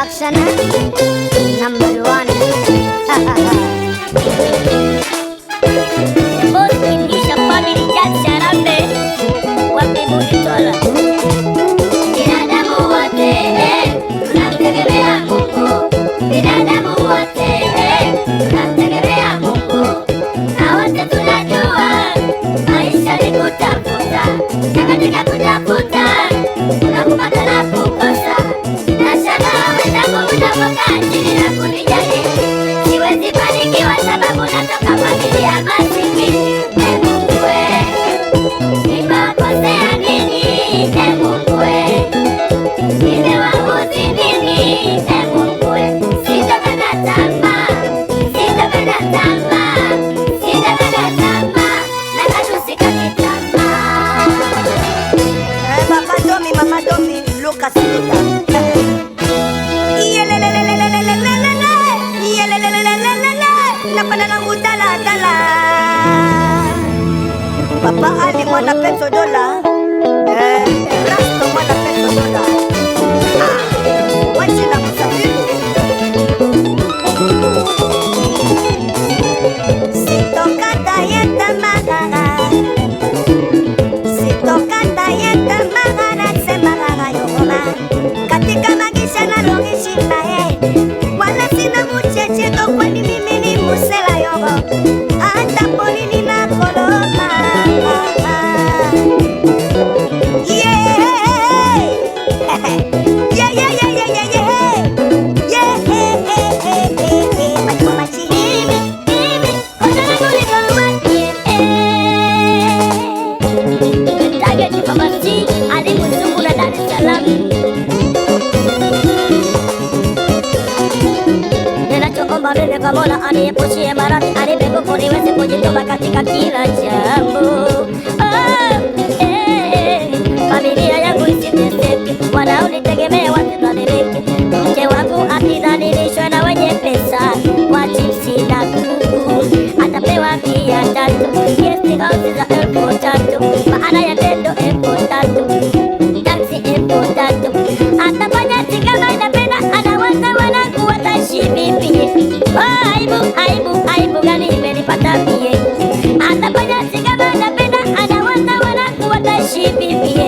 Production number one. Bos Indisha family Jaja Rambe wapi Muditola. Binadamu wote tunamtegemea Mungu. Binadamu wote tunamtegemea Mungu. Na wote tunajua maisha ni kutafuta, na katika kutafuta kuna kupata na kukosa. Unapokaa chini na kunijali, siwezi fanikiwa sababu natoka familia masikini. Mungu we, nimewakosea nini? Mungu we, nimewaudhi nini? Mungu we, sitakata tamaa, sitakata tamaa, sitakata tamaa, na katu sikati tamaa. Mama Domi, Lucas Luta. Napanda nangu dala dala. Papa Ali mwana peso dola. Rasto mwana peso dola. Wachi na msafiru. Sitokata yeta magara. Sitokata yeta magara. Semagara yogoma. Katika magisha na longishi nae. Wala sina muchecheko kwani mimi ni musela yogo. Hata polini na koloma. Yeah. Yeah, yeah, yeah, yeah, yeah, yeah. Yeah, hey, hey, hey, hey, hey. Machuma machi. Kota na kuli kama Ketaga di Pamasi, Ali Musuku na Dar es Salaam. Ninachoomba mimi kwa Mola aniepushie maradhi, anipe nguvu niweze kujitoa katika kila jambo. Familia yangu isiteseke, wanaonitegemea wasidhalilike. Mke wangu asidhalilishwe na wenye pesa, wa chipsi na kuku. Atapewa 300, guest house za 3,000, maana ya tendo 3,000, taksi 3,000. Atafanya kama inapenda, anawaza wanangu wataishi vipi? Aibu, aibu, aibu gani imenipata mie? Atafanya kama inapenda, anawaza wanangu wataishi vipi?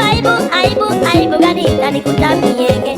Aibu, aibu, aibu gani itanikuta mie?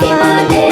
Simone,